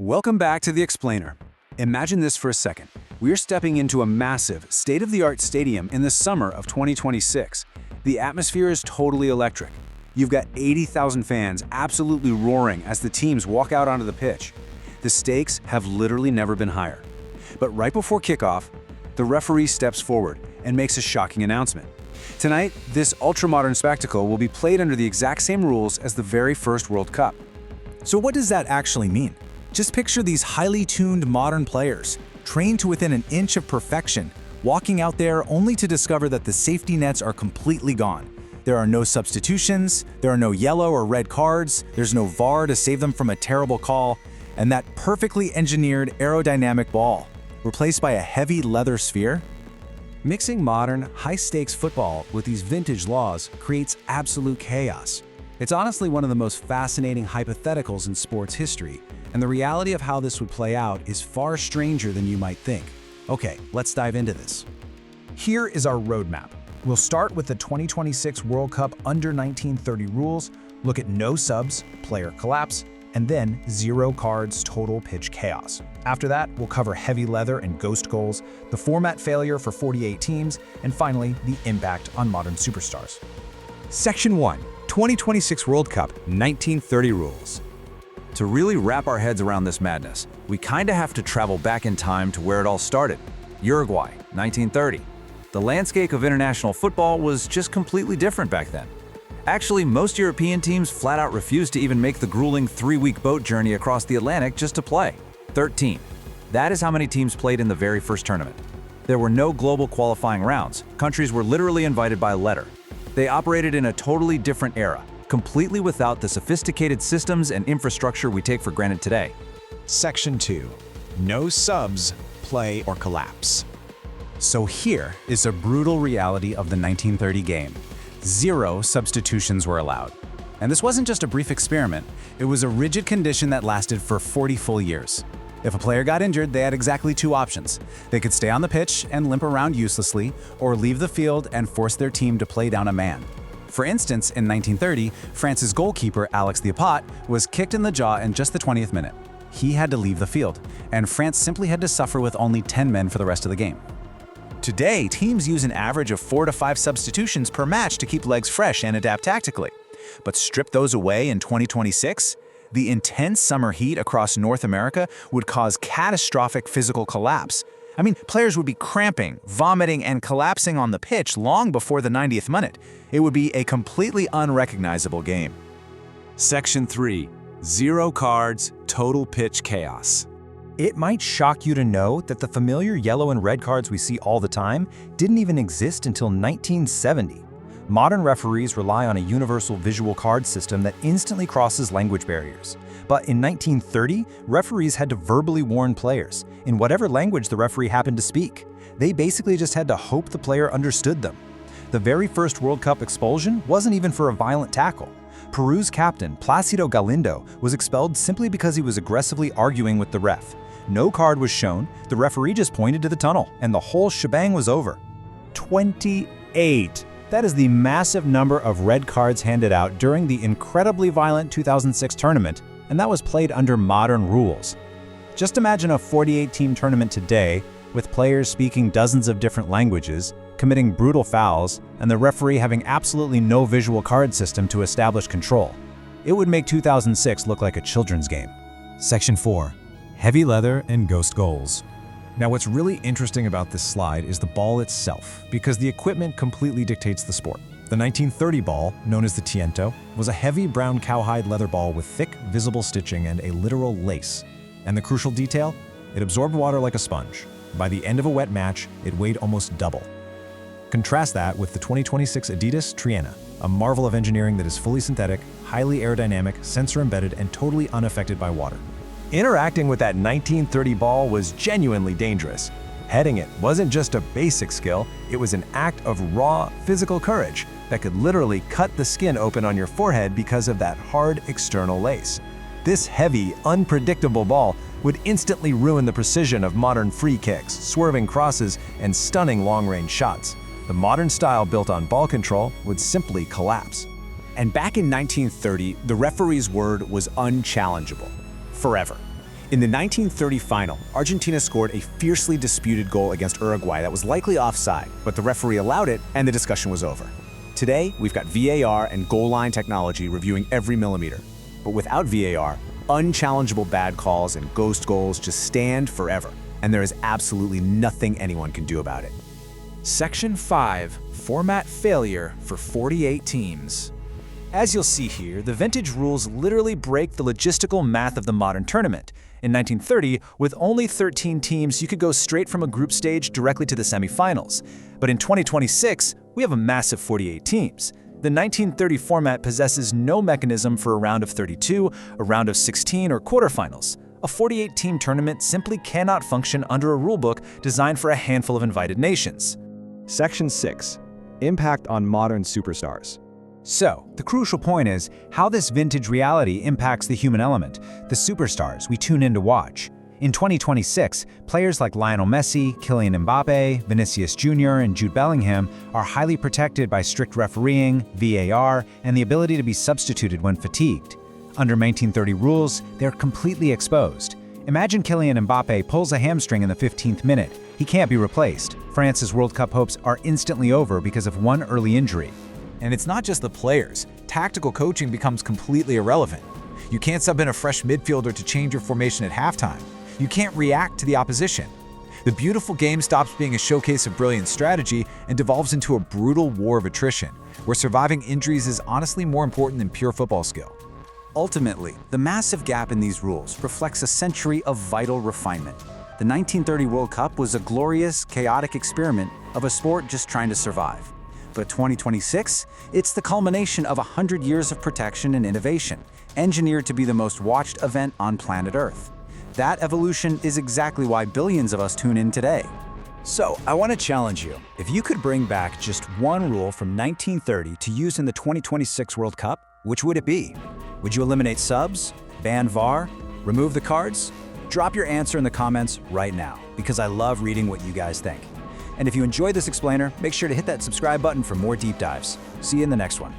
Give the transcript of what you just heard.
Welcome back to The Explainer. Imagine this for a second. We're stepping into a massive, state-of-the-art stadium in the summer of 2026. The atmosphere is totally electric. You've got 80,000 fans absolutely roaring as the teams walk out onto the pitch. The stakes have literally never been higher. But right before kickoff, the referee steps forward and makes a shocking announcement. Tonight, this ultra-modern spectacle will be played under the exact same rules as the very first World Cup. So what does that actually mean? Just picture these highly tuned modern players, trained to within an inch of perfection, walking out there only to discover that the safety nets are completely gone. There are no substitutions, there are no yellow or red cards, there's no VAR to save them from a terrible call, and that perfectly engineered aerodynamic ball, replaced by a heavy leather sphere? Mixing modern, high-stakes football with these vintage laws creates absolute chaos. It's honestly one of the most fascinating hypotheticals in sports history, and the reality of how this would play out is far stranger than you might think. Okay, let's dive into this. Here is our roadmap. We'll start with the 2026 World Cup under 1930 rules, look at no subs, player collapse, and then zero cards, total pitch chaos. After that, we'll cover heavy leather and ghost goals, the format failure for 48 teams, and finally, the impact on modern superstars. Section 1. 2026 World Cup 1930 Rules. To really wrap our heads around this madness, we kinda have to travel back in time to where it all started. Uruguay, 1930. The landscape of international football was just completely different back then. Actually, most European teams flat out refused to even make the grueling 3-week boat journey across the Atlantic just to play. 13. That is how many teams played in the very first tournament. There were no global qualifying rounds. Countries were literally invited by letter. They operated in a totally different era, completely without the sophisticated systems and infrastructure we take for granted today. Section 2. No subs, play or collapse. So here is a brutal reality of the 1930 game. 0 substitutions were allowed. And this wasn't just a brief experiment, it was a rigid condition that lasted for 40 full years. If a player got injured, they had exactly 2 options. They could stay on the pitch and limp around uselessly, or leave the field and force their team to play down a man. For instance, in 1930, France's goalkeeper, Alex the Apot, was kicked in the jaw in just the 20th minute. He had to leave the field, and France simply had to suffer with only 10 men for the rest of the game. Today, teams use an average of 4 to 5 substitutions per match to keep legs fresh and adapt tactically. But strip those away in 2026, the intense summer heat across North America would cause catastrophic physical collapse. I mean, players would be cramping, vomiting, and collapsing on the pitch long before the 90th minute. It would be a completely unrecognizable game. Section 3. 0 cards, total pitch chaos. It might shock you to know that the familiar yellow and red cards we see all the time didn't even exist until 1970. Modern referees rely on a universal visual card system that instantly crosses language barriers. But in 1930, referees had to verbally warn players, in whatever language the referee happened to speak. They basically just had to hope the player understood them. The very first World Cup expulsion wasn't even for a violent tackle. Peru's captain, Placido Galindo, was expelled simply because he was aggressively arguing with the ref. No card was shown, the referee just pointed to the tunnel, and the whole shebang was over. 28. That is the massive number of red cards handed out during the incredibly violent 2006 tournament, and that was played under modern rules. Just imagine a 48-team tournament today, with players speaking dozens of different languages, committing brutal fouls, and the referee having absolutely no visual card system to establish control. It would make 2006 look like a children's game. Section 4. Heavy leather and ghost goals. Now, what's really interesting about this slide is the ball itself, because the equipment completely dictates the sport. The 1930 ball, known as the Tiento, was a heavy brown cowhide leather ball with thick, visible stitching and a literal lace. And the crucial detail? It absorbed water like a sponge. By the end of a wet match, it weighed almost double. Contrast that with the 2026 Adidas Trionda, a marvel of engineering that is fully synthetic, highly aerodynamic, sensor-embedded, and totally unaffected by water. Interacting with that 1930 ball was genuinely dangerous. Heading it wasn't just a basic skill, it was an act of raw, physical courage that could literally cut the skin open on your forehead because of that hard external lace. This heavy, unpredictable ball would instantly ruin the precision of modern free kicks, swerving crosses, and stunning long-range shots. The modern style built on ball control would simply collapse. And back in 1930, the referee's word was unchallengeable. Forever. In the 1930 final, Argentina scored a fiercely disputed goal against Uruguay that was likely offside, but the referee allowed it and the discussion was over. Today, we've got VAR and goal line technology reviewing every millimeter. But without VAR, unchallengeable bad calls and ghost goals just stand forever, and there is absolutely nothing anyone can do about it. Section 5, Format Failure for 48 Teams. As you'll see here, the vintage rules literally break the logistical math of the modern tournament. In 1930, with only 13 teams, you could go straight from a group stage directly to the semifinals. But in 2026, we have a massive 48 teams. The 1930 format possesses no mechanism for a round of 32, a round of 16, or quarterfinals. A 48-team tournament simply cannot function under a rulebook designed for a handful of invited nations. Section 6. Impact on modern superstars. So, the crucial point is how this vintage reality impacts the human element, the superstars we tune in to watch. In 2026, players like Lionel Messi, Kylian Mbappe, Vinicius Jr., and Jude Bellingham are highly protected by strict refereeing, VAR, and the ability to be substituted when fatigued. Under 1930 rules, they're completely exposed. Imagine Kylian Mbappe pulls a hamstring in the 15th minute. He can't be replaced. France's World Cup hopes are instantly over because of one early injury. And it's not just the players. Tactical coaching becomes completely irrelevant. You can't sub in a fresh midfielder to change your formation at halftime. You can't react to the opposition. The beautiful game stops being a showcase of brilliant strategy and devolves into a brutal war of attrition, where surviving injuries is honestly more important than pure football skill. Ultimately, the massive gap in these rules reflects a century of vital refinement. The 1930 World Cup was a glorious, chaotic experiment of a sport just trying to survive. But 2026, it's the culmination of 100 years of protection and innovation, engineered to be the most watched event on planet Earth. That evolution is exactly why billions of us tune in today. So, I want to challenge you. If you could bring back just one rule from 1930 to use in the 2026 World Cup, which would it be? Would you eliminate subs, ban VAR, remove the cards? Drop your answer in the comments right now, because I love reading what you guys think. And if you enjoyed this explainer, make sure to hit that subscribe button for more deep dives. See you in the next one.